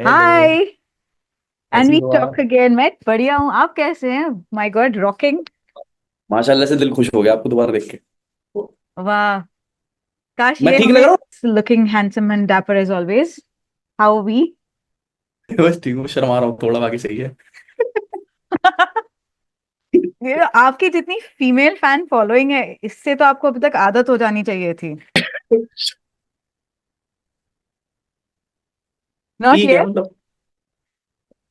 Hello. Hi and कैसी we हो talk आप? अगेन। मैं बढ़िया हूँ, आप कैसे हैं? My God, rocking. माशाल्लाह से दिल खुश हो गया आपको दोबारा देख के। वाह, काश मैं ये ठीक लग हमें रहा looking handsome and dapper as always. How we? हूँ? बस ठीक हूँ, शर्मा रहा हूँ थोड़ा, बाकी सही है। ये आपकी जितनी फीमेल फैन फॉलोइंग है, इससे तो आपको अभी तक आदत हो जानी चाहिए थी। नॉट ठीक है येट। मतलब,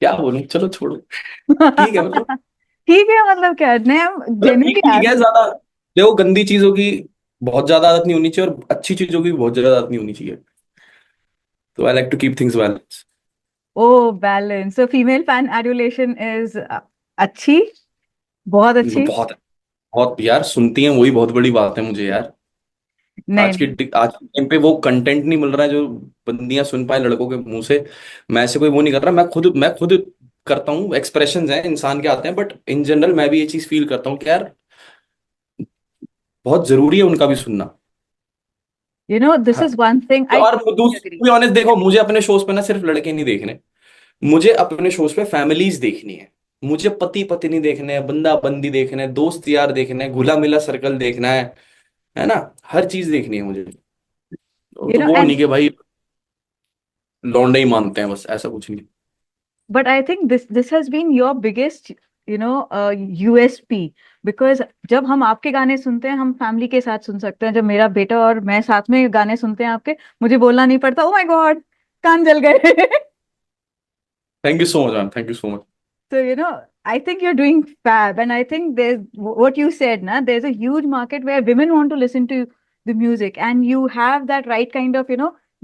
क्या बोलूं, चलो छोड़ो। ठीक है मतलब। ठीक है मतलब क्या? नहीं, मतलब ठीक जेन्युइनली ठीक है, ज्यादा देखो गंदी चीजों की बहुत ज्यादा आदत नहीं होनी चाहिए और अच्छी चीजों की भी बहुत ज्यादा आदत नहीं होनी चाहिए। तो I like to keep things balance. Oh balance. So female fan adulation is अच्छी, बहुत अच्छी। बहुत बहुत यार, सुनती हैं वही बहुत बड़ी बात है मुझे यार। नहीं नहीं, आज के टाइम पे वो कंटेंट नहीं मिल रहा है जो बंदियां सुन पाए लड़कों के मुंह से। मैं ऐसे कोई वो नहीं कर रहा, मैं खुद करता हूँ, एक्सप्रेशंस हैं इंसान के आते हैं, बट इन जनरल मैं भी ये चीज फील करता हूँ कि यार बहुत जरूरी है उनका भी सुनना। यू नो दिस हाँ। इज वन थिंग आई और एग्री। टू बी ऑनेस्ट, देखो मुझे अपने शोज पे ना सिर्फ लड़के नहीं देखने, मुझे अपने शोज पे फैमिलीज देखनी है। मुझे पति पत्नी देखने हैं, बंदा बंदी देखना है, दोस्त यार देखने हैं, घुला मिला सर्कल देखना है ना। हर चीज देखनी है मुझे। यू तो नो वो एंड नहीं कि भाई लौंडे ही मानते हैं, बस ऐसा कुछ नहीं। but I think this has been your biggest, USP, because जब हम आपके गाने सुनते हैं हम फैमिली के साथ सुन सकते हैं। जब मेरा बेटा और मैं साथ में गाने सुनते हैं आपके, मुझे बोलना नहीं पड़ता, ओ माय गॉड कान जल गए। Thank you so much ma'am, thank you so much. So I think you're doing fab, and I think there's what you said na, there's a huge market where women want to listen to the music, and you have that right kind of,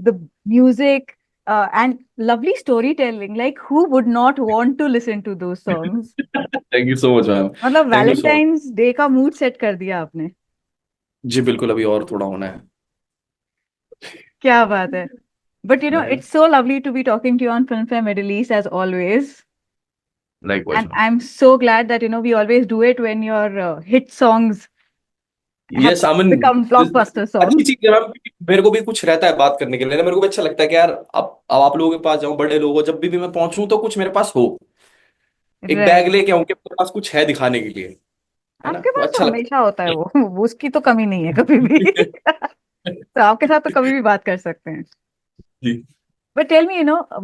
the music, and lovely storytelling. Like, who would not want to listen to those songs? Thank you so much ma'am. मतलब thank you so much. Valentine's day का mood set कर दिया आपने। जी बिल्कुल, अभी और थोड़ा होना है। क्या बात है। But right. It's so lovely to be talking to you on Filmfare Middle East as always. Likewise And ma'am. I'm so glad that we always do it when your hit songs have yes Aman. become blockbuster अच्छी songs. चीज है ma'am. मेरे को भी कुछ रहता है बात करने के लिए ना, मेरे को भी अच्छा लगता है कि यार अब आप लोगों के पास जाऊं, बड़े लोगों, जब भी मैं पहुंचूं तो कुछ मेरे पास हो, एक बैग Right. लेके आऊं कि मेरे पास कुछ है दिखाने के लिए। है ना, आपके तो पास तो अच्छा लगता हमेशा होता है वो उसकी तो कमी नहीं है कभी भी. है। तो आपके साथ तो कभी भी बात कर सकते हैं. जी। But tell me,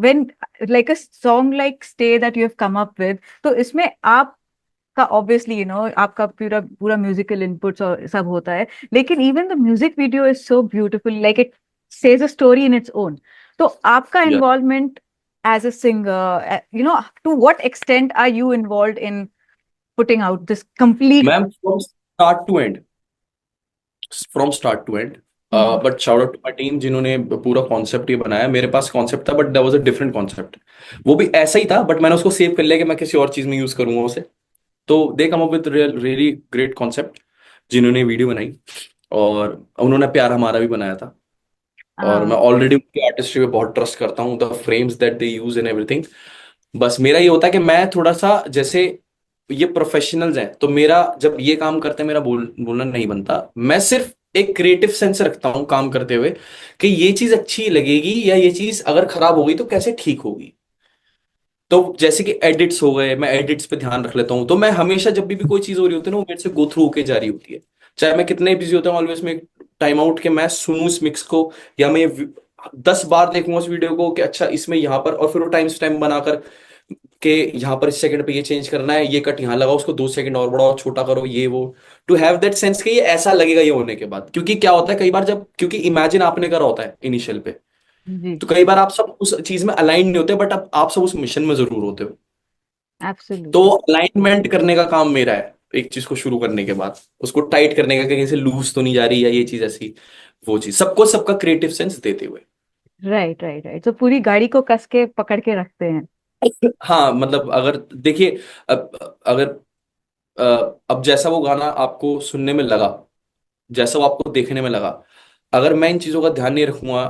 when like a song like Stay that you have come up with, तो इसमें आपका obviously, आपका पूरा पूरा म्यूजिकल इनपुट्स और सब होता है. लेकिन even the music video is so beautiful, like it says a story in its own. तो आपका yes involvement as a singer, to what extent are you involved in putting out this complete? Ma'am, from start to end Hmm. But shout out to my team जिन्होंने पूरा concept ये बनाया। मेरे पास concept था but that was a different concept. वो भी ऐसा ही था बट मैंने उसको सेव कर लिया कि मैं किसी और चीज में यूज करूंगा उसे। तो they come up with really great concept जिन्होंने वीडियो बनाई, और उन्होंने प्यार हमारा भी बनाया था। और मैं Ah, ऑलरेडी उनकी आर्टिस्ट्री पे बहुत ट्रस्ट करता हूँ, the frames that they use in everything. बस मेरा ये होता है कि मैं थोड़ा सा जैसे, ये प्रोफेशनल्स हैं तो मेरा जब ये काम करते हैं मेरा बोलना नहीं बनता। मैं सिर्फ एक क्रिएटिव सेंस रखता हूँ काम करते हुए कि ये चीज अच्छी लगेगी या ये चीज अगर खराब होगी तो कैसे ठीक होगी। तो जैसे कि एडिट्स हो गए, मैं एडिट्स पे ध्यान रख लेता हूँ। तो मैं हमेशा जब भी कोई चीज हो रही होती है ना, वो मेरे से गो थ्रू होके जा रही होती है। चाहे मैं कितने बिजी होता हूँ, ऑलवेज में टाइम आउट के मैं सुनूं इस मिक्स को, या मैं 10 बार देखूंगा उस वीडियो को कि अच्छा इसमें यहाँ पर, और फिर वो टाइम स्टैम्प बनाकर कि यहाँ पर इस सेकंड पे ये चेंज करना है, ये कट यहाँ लगाओ, उसको 2 सेकंड और बढ़ाओ छोटा करो, ये वो। टू हैव दैट सेंस कि ये ऐसा लगेगा ये होने के बाद। क्योंकि क्या होता है कई बार, जब क्योंकि इमेजिन आपने करा होता है इनिशियल पे, जी. तो कई बार आप सब उस चीज में अलाइन नहीं होते, बट अब आप सब उस मिशन में जरूर होते हो। तो Absolutely. अलाइनमेंट करने का काम मेरा है, एक चीज को शुरू करने के बाद उसको टाइट करने का कि कहीं से लूज तो नहीं जा रही, या ये चीज ऐसी, वो चीज सबको सबका क्रिएटिव सेंस देते हुए। राइट राइट राइट, तो पूरी गाड़ी को कस के पकड़ के रखते हैं. हाँ मतलब अगर देखिए, अगर अब जैसा वो गाना आपको सुनने में लगा, जैसा वो आपको देखने में लगा, अगर मैं इन चीजों का ध्यान नहीं रखूंगा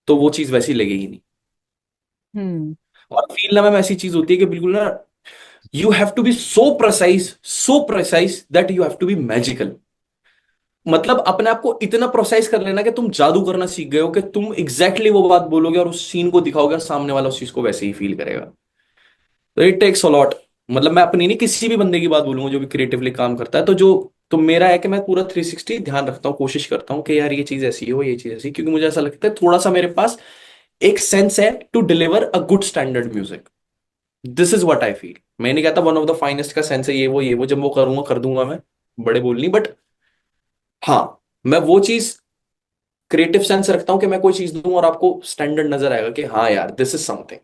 तो वो चीज वैसी लगेगी नहीं। हम्म. और फील ना मैम ऐसी चीज होती है कि बिल्कुल ना, you have to be so precise that you have to be magical. मतलब अपने आप को इतना प्रोसेस कर लेना कि तुम जादू करना सीख गए हो, कि तुम एग्जैक्टली वो बात बोलोगे और उस सीन को दिखाओगे और सामने वाला उस चीज को वैसे ही फील करेगा। तो इट टेक्स अ लॉट। मतलब मैं अपनी नहीं, किसी भी बंदे की बात बोलूंगा जो भी क्रिएटिवली काम करता है, तो मेरा है कि मैं पूरा 360 ध्यान रखता हूँ, कोशिश करता हूँ कि यार ये चीज ऐसी हो, ये चीज ऐसी, क्योंकि मुझे ऐसा लगता है थोड़ा सा मेरे पास एक सेंस है to deliver a good standard music. This is what I feel. मैं नहीं कहता वन ऑफ द फाइनेस्ट का सेंस है ये वो जब वो करूंगा कर दूंगा मैं, बड़े बोल नहीं, बट हाँ, मैं वो चीज क्रिएटिव सेंस रखता हूँ कि मैं कोई चीज दूं और आपको स्टैंडर्ड नजर आएगा कि हाँ यार दिस इज समथिंग।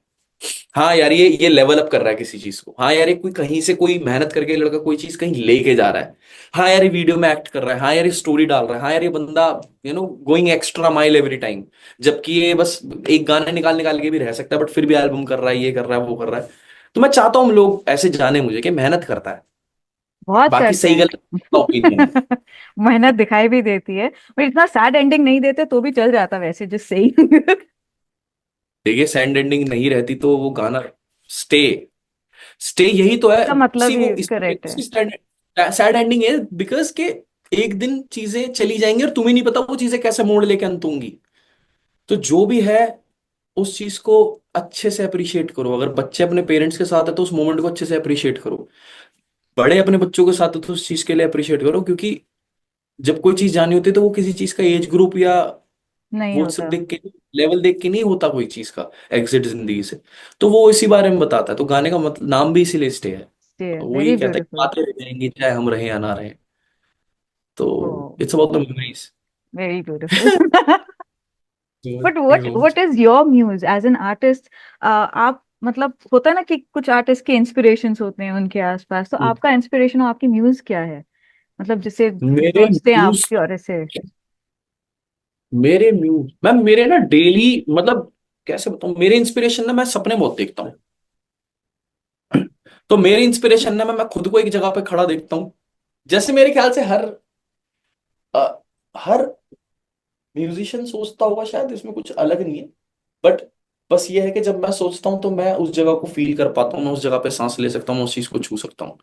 हाँ यार ये लेवल अप कर रहा है किसी चीज को। हाँ यार ये कोई कहीं से कोई मेहनत करके लड़का कोई चीज कहीं लेके जा रहा है। हाँ यार ये वीडियो में एक्ट कर रहा है। हाँ यार ये स्टोरी डाल रहा है। हाँ यार ये बंदा going extra mile every time. जबकि ये बस एक गाना निकाल निकाल के भी रह सकता है, बट फिर भी एल्बम कर रहा है, ये कर रहा है, वो कर रहा है। तो मैं चाहता हूँ लोग ऐसे जाने मुझे कि मेहनत करता है। बहुत बाकी करते सही हैं। गलत ओपिनियन है। मेहनत दिखाई भी देती है, पर इतना सैड एंडिंग नहीं देते तो भी चल जाता वैसे, जिस सही। देखिए सैंड एंडिंग नहीं रहती तो वो गाना स्टे स्टे यही तो है। इसका मतलब सी ही वो करेक्ट है। इसकी सैड एंडिंग है बिकॉज के एक दिन चीजें चली जाएंगी और तुम्हें नहीं पता वो चीजें कैसे मोड़ लेके अंत होंगी। तो जो भी है उस चीज को अच्छे से अप्रिशिएट करो। अगर बच्चे अपने पेरेंट्स के साथ है तो उस मोमेंट को अच्छे से अप्रिशिएट करो। बड़े अपने बच्चों के साथ है तो उस चीज के लिए अप्रिशिएट करो, क्योंकि जब कोई चीज जानी होती है तो वो किसी चीज का एज ग्रुप या नहीं वो सब होता। देख के, लेवल देख के नहीं होता कोई चीज का एग्जिट जिंदगी से। तो वो इसी बारे में बताता है, तो गाने का मतलब नाम भी इसीलिए स्टे है। वही वेरी कहता है कि ब्यूटीफुल। बातें रह जाएंगी चाहे हम रहे या ना रहे। तो oh, it's about the memories. Very beautiful. Thank but you what so what much. Is your muse as an artist? आप मतलब होता है ना कि कुछ आर्टिस्ट के इंस्पिरेशंस होते हैं उनके आसपास, तो आपका इंस्पिरेशन और आपकी म्यूज क्या है? मतलब जिसे मेरे सोचते हैं आप म्यूज कि और ऐसे। मेरे म्यूज मैम मेरे ना डेली, मतलब कैसे बताऊं, मेरे इंस्पिरेशन ना मैं सपने बहुत देखता हूँ। तो मेरे इंस्पिरेशन ना मैं खुद को एक जगह पे खड़ा देखता हूँ। जैसे मेरे ख्याल से अ, हर म्यूजिशियन सोचता होगा, शायद इसमें कुछ अलग नहीं है। बट बस ये है कि जब मैं सोचता हूँ तो मैं उस जगह को फील कर पाता हूँ, मैं उस जगह पे सांस ले सकता हूँ, मैं उस चीज को छू सकता हूँ।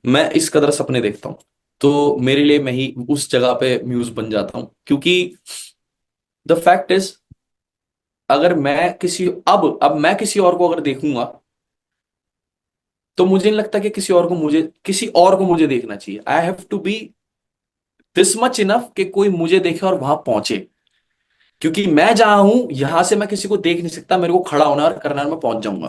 मैं इस कदर सपने देखता हूँ। तो मेरे लिए मैं ही उस जगह पे म्यूज बन जाता हूँ, क्योंकि द फैक्ट इज, अगर मैं किसी अब मैं किसी और को अगर देखूंगा तो मुझे नहीं लगता कि किसी और को मुझे देखना चाहिए। I have to be this much enough कि कोई मुझे देखे और वहां पहुंचे। क्योंकि मैं जहां हूं यहां से मैं किसी को देख नहीं सकता, मेरे को खड़ा होना और करना है, मैं पहुंच जाऊंगा।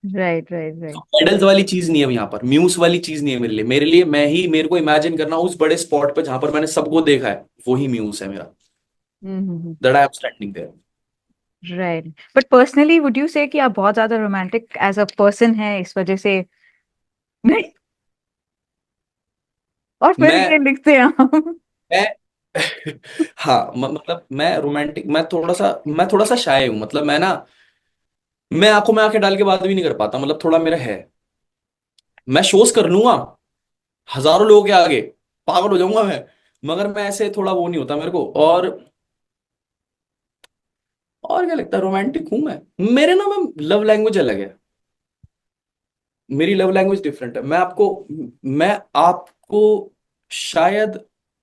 Right, right, right. मेडल्स वाली चीज नहीं है यहाँ पर, म्यूज वाली चीज नहीं है मेरे लिए मैं ही मेरे को इमेजिन करना उस बड़े स्पॉट पे जहां पर मैंने सबको देखा है, वही म्यूज है मेरा। Hmm. That I am standing there. Right. But personally would you say कि आप बहुत ज्यादा रोमांटिक एज अ पर्सन है इस वजह से? नहीं। और फिर मैं ये लिखते हैं हम। मैं हाँ, मतलब मैं थोड़ा सा शाय हूँ। मतलब मैं आंखों में आंखें डाल के बात भी नहीं कर पाता, मतलब थोड़ा मेरा है। मैं शोज कर लूंगा हजारों लोगों के आगे, पागल हो जाऊंगा मैं। मगर मैं ऐसे थोड़ा वो नहीं होता मेरे को। और क्या लगता है, रोमांटिक हूं मेरे ना मैं लव लैंग्वेज अलग है। मेरी लव लैंग्वेज डिफरेंट है। मैं आपको शायद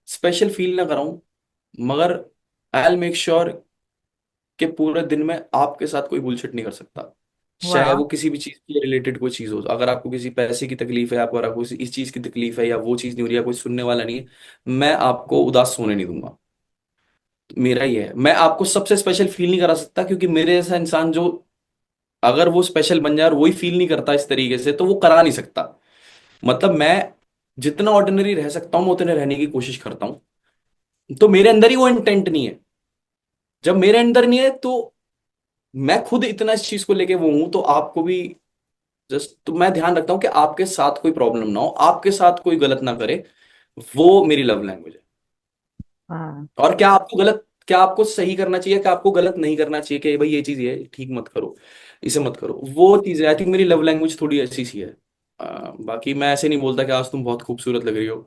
स्पेशल फील ना कराऊं, मगर आई विल मेक श्योर कि पूरे दिन में आपके साथ कोई बुलशिट नहीं कर सकता। चाहे वाह। वो किसी भी चीज के रिलेटेड कोई चीज हो। अगर आपको किसी पैसे की तकलीफ है, आपको अगर आपको इस चीज की तकलीफ है, या वो चीज नहीं हो रही है, कोई सुनने वाला नहीं है, मैं आपको उदास होने नहीं दूंगा। मेरा ही है, मैं आपको सबसे स्पेशल फील नहीं करा सकता, क्योंकि मेरे जैसा इंसान जो अगर वो स्पेशल बन जाए और वही फील नहीं करता इस तरीके से, तो वो करा नहीं सकता। मतलब मैं जितना ऑर्डिनरी रह सकता हूं मैं उतने रहने की कोशिश करता हूं। तो मेरे अंदर ही वो इंटेंट नहीं है। जब मेरे अंदर नहीं है तो मैं खुद इतना इस चीज को लेके वो हूं, तो आपको भी जस्ट, तो मैं ध्यान रखता हूं कि आपके साथ कोई प्रॉब्लम ना हो, आपके साथ कोई गलत ना करे। वो मेरी लव लैंग्वेज है। वाह। और क्या आपको सही करना चाहिए, क्या आपको गलत नहीं करना चाहिए, कि भाई ये चीज ये ठीक मत करो, इसे मत करो, वो चीज आई थिंक मेरी लव लैंग्वेज थोड़ी ऐसी सी है। बाकी मैं ऐसे नहीं बोलता कि आज तुम बहुत खूबसूरत लग रही हो।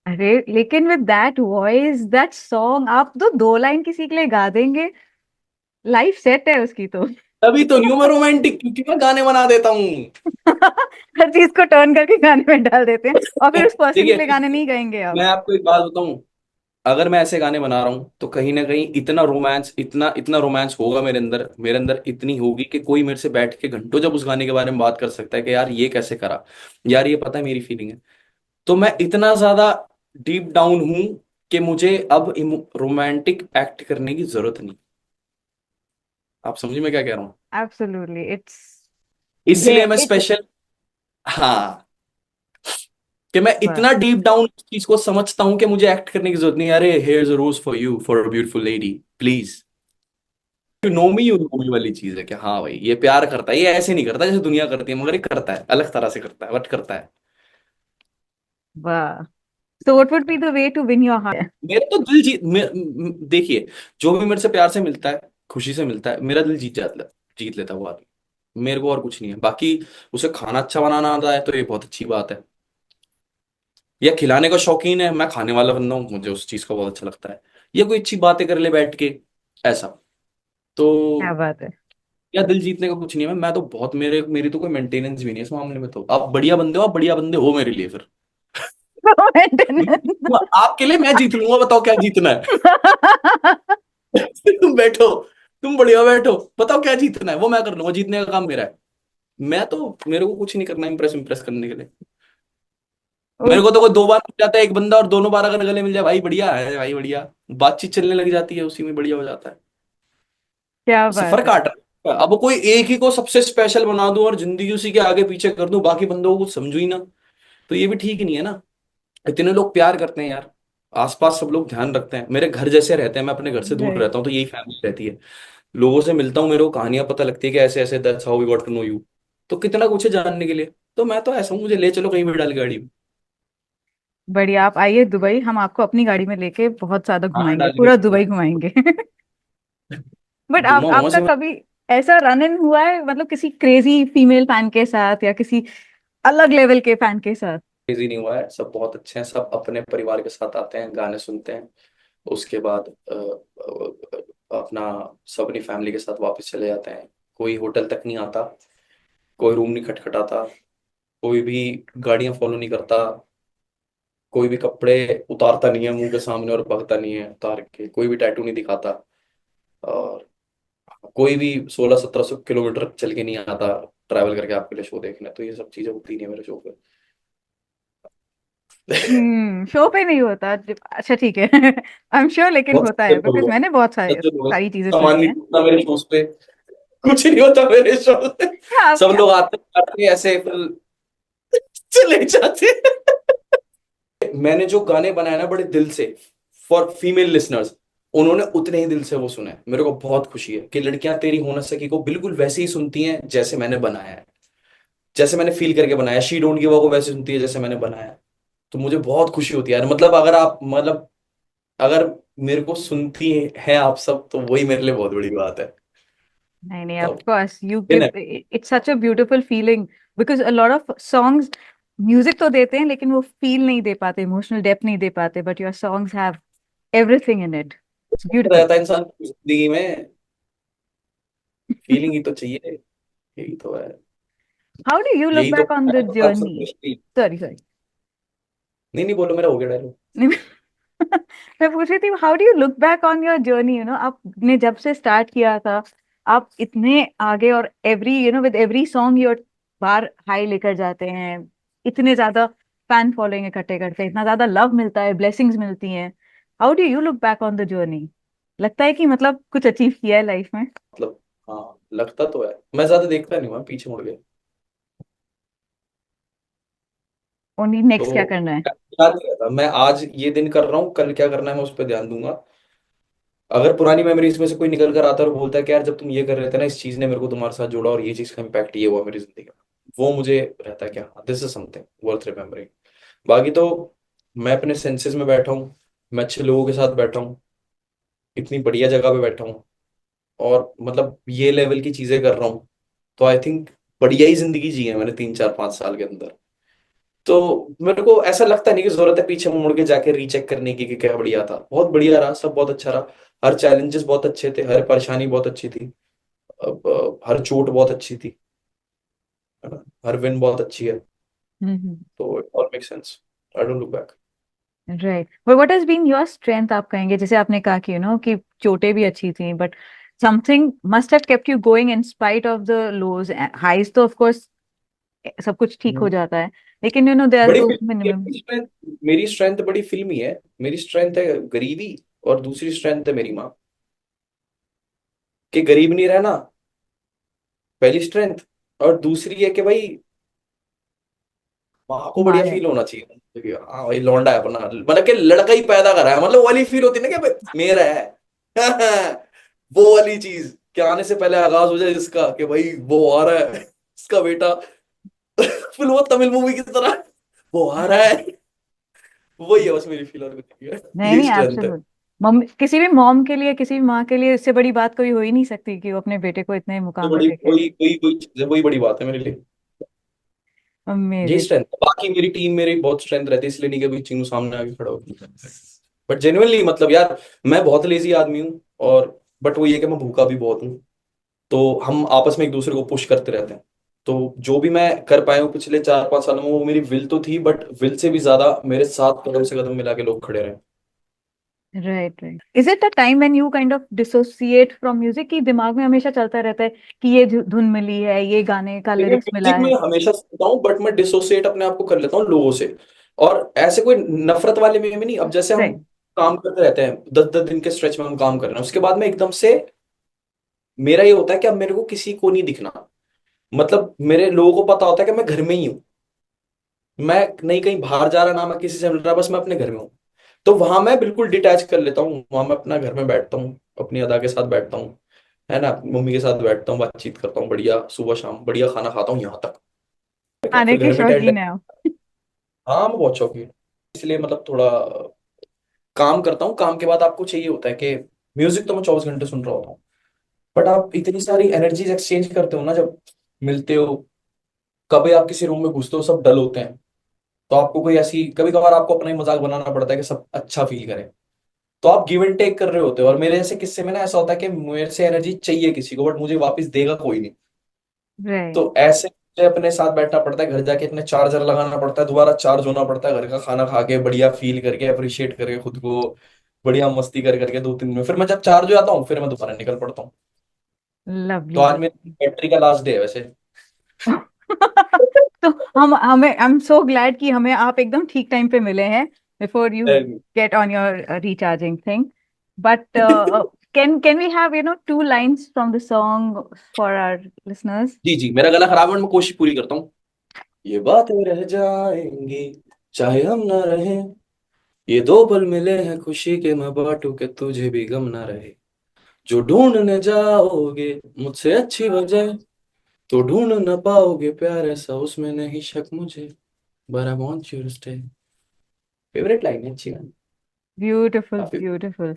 अरे लेकिन with that voice, that song, आप तो दो लाइन किसी के लिए गा देंगे, लाइफ सेट है उसकी तो। तभी तो नहीं हूं मैं रोमांटिक, क्योंकि मैं गाने बना देता हूँ। हर चीज को टर्न करके गाने में डाल देते हैं, और फिर उस पर्सन के लिए देखिए, गाने नहीं गाएंगे आप। मैं आपको एक बात बताऊं, अगर मैं ऐसे गाने बना रहा हूँ तो कहीं ना कहीं इतना रोमांस, इतना इतना रोमांस होगा मेरे अंदर इतनी होगी कि कोई मेरे से बैठ के घंटों जब उस गाने के बारे में बात कर सकता है कि यार ये कैसे करा, यार ये पता है मेरी फीलिंग है। तो मैं इतना ज्यादा डीप डाउन हूं कि मुझे अब रोमांटिक एक्ट करने की जरूरत नहीं। आप समझिए मैं क्या कह रहा हूँ। एब्सोल्युटली, इट्स इसलिए मैं इट्स स्पेशल, हाँ, कि मैं इतना डीप डाउन इस चीज को समझता हूं कि मुझे एक्ट करने की जरूरत नहीं। अरे here's a rose for you for a beautiful lady, please you know me वाली चीज है कि हाँ भाई ये प्यार करता है, ये ऐसे नहीं करता जैसे दुनिया करती है, मगर ये करता है, अलग तरह से करता है, बट करता है। वाह। So what would be the way to win your heart? मेरा तो दिल देखिए, जो भी मेरे से प्यार से मिलता है, खुशी से मिलता है, मेरा दिल जीत लेता है वो आदमी। मेरे को और कुछ नहीं है बाकी। उसे खाना अच्छा बनाना आता है तो ये बहुत अच्छी बात है, या खिलाने का शौकीन है, मैं खाने वाला बंदा हूँ, मुझे उस चीज का बहुत अच्छा लगता है, या कोई अच्छी बातें कर ले बैठ के, ऐसा। क्या तो बात है। या दिल जीतने का कुछ नहीं है। मैं तो बहुत, मेरी तो कोई मेंटेनेंस भी नहीं है इस मामले में। तो आप बढ़िया बंदे हो, आप बढ़िया बंदे हो मेरे लिए फिर। मैं मेंटेनेंस। जीतूंगा आपके लिए, मैं जीत लूंगा, बताओ क्या जीतना है। तुम बैठो, तुम बढ़िया बैठो, बताओ क्या जीतना है, वो मैं कर लूंगा, जीतने का काम मेरा है। मैं तो, मेरे को कुछ नहीं करना इम्प्रेस इम्प्रेस करने के लिए। मेरे को तो कोई दो बार मिल जाता है एक बंदा, और दोनों बार अगर गले मिल जाए, भाई बढ़िया है, भाई बढ़िया, बातचीत चलने लग जाती है, उसी में बढ़िया हो जाता है। क्या बात सफर है। काट रहा है, अब कोई एक ही को सबसे स्पेशल बना दूं और जिंदगी उसी के आगे पीछे कर दूं, बाकी बंदों को कुछ समझू ही ना, तो ये भी ठीक नहीं है ना। इतने लोग प्यार करते हैं यार, आसपास सब लोग ध्यान रखते हैं, मेरे घर जैसे रहते हैं, मैं अपने घर से दूर राइट। रहता हूँ तो यही फैमिली रहती है। लोगों से मिलता हूँ, मेरे को कहानियां पता लगती है कि ऐसे ऐसे, that's how we got to know you. तो कितना कुछ है जानने के लिए। तो मैं तो ऐसा हूँ, मुझे ले चलो कहीं भी डाल गाड़ी में। बढ़िया, आप आइए दुबई, हम आपको अपनी गाड़ी में लेके बहुत ज्यादा हाँ घुमाएंगे, डाल के पूरा दुबई घुमाएंगे। बट आप, घुमा वहां आपका से। कभी ऐसा रन इन हुआ है, मतलब किसी क्रेजी फीमेल फैन के साथ या किसी अलग लेवल के फैन के साथ? इजी नहीं हुआ है, सब बहुत अच्छे हैं, सब अपने परिवार के साथ आते हैं, गाने सुनते हैं, उसके बाद अपना सब अपनी फैमिली के साथ वापस चले जाते हैं। कोई होटल तक नहीं आता, कोई रूम नहीं खटखटाता, कोई भी गाड़ियां फॉलो नहीं करता, कोई भी कपड़े उतारता नहीं है मुंह के सामने और भगता नहीं है उतार के, कोई भी टैटू नहीं दिखाता, और कोई भी 1600-1700 किलोमीटर चल के नहीं आता ट्रैवल करके आपके लिए शो देखने। तो ये सब चीजें होती नहीं है मेरे शो पे। शो पे नहीं होता अच्छा ठीक है। आई एम श्योर, लेकिन बहुत होता है, सज्जन बिकॉज लोग मैंने बहुत हैं, सारी सज्जन लोग हैं। सारी चीजें सामान सुनी नहीं है। टूटता मेरे शोज पे, कुछ नहीं होता मेरे शो पे। आप सब लोग आते आते ऐसे फिर चले जाते हैं। मैंने जो गाने बनाए ना बड़े दिल से फॉर फीमेल लिसनर्स, उन्होंने उतने ही दिल से वो सुने। मेरे को बहुत खुशी है कि लड़कियां तेरी हो न सकी को बिल्कुल वैसे ही सुनती हैं जैसे मैंने बनाया है, जैसे मैंने फील करके बनाया। शी डोंट गिव अ को वैसे सुनती है जैसे मैंने बनाया है। तो मुझे बहुत खुशी होती है यार, मतलब अगर आप, मतलब अगर मेरे को सुनती हैं आप सब, तो वही मेरे लिए बहुत बड़ी बात है। नहीं नहीं, ऑफ तो कोर्स यू दिन गिव, है। It's such a beautiful feeling, because a lot of songs music तो देते हैं लेकिन वो फील नहीं दे पाते, इमोशनल डेप्थ नहीं दे पाते, but your songs have everything in it. It's beautiful. रहता है इंसान की जिंदगी में, फीलिंग ही तो चाहिए, यही तो है। हाउ डू यू लुक यही तो बैक ऑन द मतलब सब जर्नी? कुछ नहीं। Sorry sorry. नहीं नहीं, बोलो, मेरा हो गया डायलॉग। मैं पूछ रही थी, how do you look back on your journey, आपने जब से स्टार्ट किया था, आप इतने आगे, और every with every song you bar high लेकर जाते हैं, इतने ज्यादा फैन फॉलोइंग इकट्ठे करते हैं, इतना ज्यादा लव मिलता है, ब्लेसिंग्स मिलती हैं। How do you look back on the journey? लगता है कि मतलब कुछ अचीव किया है लाइफ में? मतलब हाँ, लगता तो है, मैं ज्यादा देखता नहीं हूँ, मैं पीछे मुड़ गया। ओनली नेक्स्ट क्या तो करना है? याद नहीं रहता मैं आज ये दिन कर रहा हूँ, कल क्या करना है मैं उस पर ध्यान दूंगा। अगर पुरानी मेमोरीज में से कोई निकल कर आता है और बोलता है कि यार जब तुम ये कर रहे थे ना, इस चीज ने मेरे को तुम्हारे साथ जोड़ा और ये चीज का इम्पैक्ट ये हुआ मेरी जिंदगी में, वो मुझे रहता है कि हाँ this is something worth remembering. बाकी तो मैं अपने सेंसेस में बैठा हूँ, मैं अच्छे लोगों के साथ बैठा हूँ, इतनी बढ़िया जगह पे बैठा हूँ, और मतलब ये लेवल की चीजें कर रहा हूँ। तो आई थिंक बढ़िया ही जिंदगी जी है मैंने 3 4 5 साल के अंदर। तो मेरे को ऐसा लगता नहीं कि जरूरत है पीछे मुड़ के जाके रीचेक करने की कि क्या बढ़िया था। बहुत बढ़िया रहा, सब बहुत अच्छा रहा, हर चैलेंजेस बहुत अच्छे थे, हर परेशानी बहुत अच्छी थी। अब हर चोट बहुत अच्छी थी, है ना, हर विन बहुत अच्छी है, हम्म। तो it all make sense, I don't look back. Right, but what has been your strength, आप कहेंगे? जैसे आपने कहा कि कि चोटें भी अच्छी थी, but something must have kept you going in spite of the lows. Highs तो ऑफ कोर्स सब कुछ ठीक हो जाता है, लेकिन देयर आर बड़ी दो फिल्मी है मिनिमम। मेरी स्ट्रेंथ, मेरी स्ट्रेंथ बड़ी फिल्मी है। मेरी स्ट्रेंथ है गरीबी, और दूसरी स्ट्रेंथ है मेरी माँ, कि गरीब नहीं रहना, पहली स्ट्रेंथ। और दूसरी है कि भाई माँ को बढ़िया मारे। फील होना चाहिए कि हाँ भाई लौंडा है अपना, मतलब कि लड़का ही पैदा करा है, मतलब वो वाली फील होती है ना कि भाई मेरा है। वो वाली चीज कि आने से पहले आगाज हो जाए इसका, कि भाई वो आ रहा है इसका बेटा। फिर वो तमिल मूवी की तरह वो आ रहा है, वही है बस मेरी फील, और कुछ नहीं है। नहीं यही नहीं, स्ट्रेंथ है। एब्सोल्यूट। मम्मी, किसी भी मॉम के लिए, किसी भी माँ के लिए इससे बड़ी बात कोई हो ही नहीं सकती कि वो अपने बेटे को इतने तो मुकाम पे बड़ी लेके। वही वही वही चीज है, वही बड़ी बात है मेरे लिए। यही अमेजिंग। स्ट्रेंथ, बाकी मेरी टीम मेरी बहुत स्ट्रेंथ रहती है, इसलिए नहीं कभी चीनू सामने आके खड़ा होगी। बट जेन्युइनली मतलब यार, मैं बहुत लेजी आदमी हूँ, और बट वो ये कि मैं भूखा भी बहुत हूँ, तो हम आपस में एक दूसरे को पुश करते रहते हैं। तो जो भी मैं कर पाया हूँ पिछले 4-5 सालों में, वो मेरी विल तो थी, बट विल से भी ज्यादा मेरे साथ कदम से कदम मिला के लोग खड़े रहे। Right right. Is it a time when you kind of dissociate from music, कि दिमाग में हमेशा चलता रहता है कि ये धुन मिली है, ये गाने का देखिए लिरिक्स मिला म्यूजिक में है? हमेशा सुनता हूँ, बट मैं डिसोसिएट अपने आप को कर लेता हूँ लोगों से। और ऐसे कोई नफरत वाले में भी नहीं। अब जैसे हम राइट। काम करते रहते हैं, 10-10 दिन के स्ट्रेच में हम काम कर रहे हैं, उसके बाद में एकदम से मेरा ये होता है कि अब मेरे को किसी को नहीं दिखना। मतलब मेरे लोगों को पता होता है कि मैं घर में ही हूँ, मैं नहीं कहीं बाहर जा रहा, ना मैं किसी से मिल रहा, बस मैं अपने घर में हूँ। तो वहां मैं बिल्कुल डिटैच कर लेता हूँ, वहां मैं अपना घर में बैठता हूँ, अपनी अदा के साथ बैठता हूँ, है ना, मम्मी के साथ बैठता हूँ, बातचीत करता हूँ, बढ़िया सुबह शाम बढ़िया खाना खाता हूँ यहाँ तक। ठीक है, खाने फिर के घर में टेंट। शौकीन है आप? हाँ मैं बहुत शौकीन हूँ। इसलिए मतलब थोड़ा काम करता हूँ, काम के बाद आपको चाहिए होता है कि म्यूजिक तो मैं 24 घंटे सुन रहा होता हूँ, बट आप इतनी सारी एनर्जीज एक्सचेंज करते हो ना जब मिलते हो। कभी आप किसी रूम में घुसते हो, सब डल होते हैं, तो आपको कोई ऐसी, कभी कभार आपको अपना ही मजाक बनाना पड़ता है कि सब अच्छा फील करें। तो आप गिव एंड टेक कर रहे होते हो, और मेरे ऐसे किस्से में ना ऐसा होता है कि मेरे से एनर्जी चाहिए किसी को, बट मुझे वापस देगा कोई नहीं। राइट। तो ऐसे मुझे अपने साथ बैठना पड़ता है, घर जाके अपने चार्जर लगाना पड़ता है, दोबारा चार्ज होना पड़ता है, घर का खाना खा के बढ़िया फील करके अप्रिशिएट करके खुद को, बढ़िया मस्ती कर करके 2-3 दिन में फिर मैं जब चार्ज हो जाता हूँ, फिर मैं दोबारा निकल पड़ता हूँ। तो लवली आज मेरी लवली। बैटरी का लास्ट डे है वैसे। तो हम हमें आई एम सो ग्लैड कि हमें आप एकदम ठीक टाइम पे मिले हैं, before you get on your recharging thing. But can we have 2 lines from the song for our listeners? जी जी, मेरा गला खराब है, मैं कोशिश पूरी करता हूँ। ये बातें रह जाएंगी चाहे हम ना रहें, ये 2 पल मिले हैं खुशी के, मैं बांटू के तुझे भी गम ना रहे। जो ढूंढने जाओगे मुझसे अच्छी वजह, तो ढूंढ ना पाओगे प्यार ऐसा, उसमें नहीं शक मुझे, but I want you to stay। Favourite line है, अच्छी गानी, Beautiful, काफी। beautiful.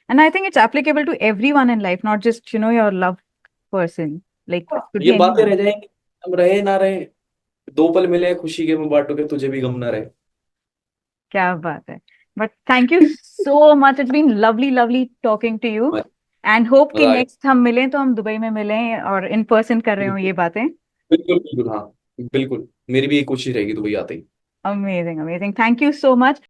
And I think it's applicable to everyone in life, not just your loved person. Like, it could ये be बातें anyone. रह जाएंगी, हम रहे ना रहे, 2 पल मिले हैं खुशी के, मैं बांटू के तुझे भी गम ना रहे। क्या बात है! But thank you so much. It's been lovely, lovely talking to you. And hope कि मजा आ गया। next हम मिलें तो हम दुबई में मिलें और in person कर रहे हो बिल्कुल ये बातें। बिल्कुल बिल्कुल, हाँ बिल्कुल, मेरी भी एक कोशिश रहेगी दुबई आते ही। Amazing, amazing. Thank you so much.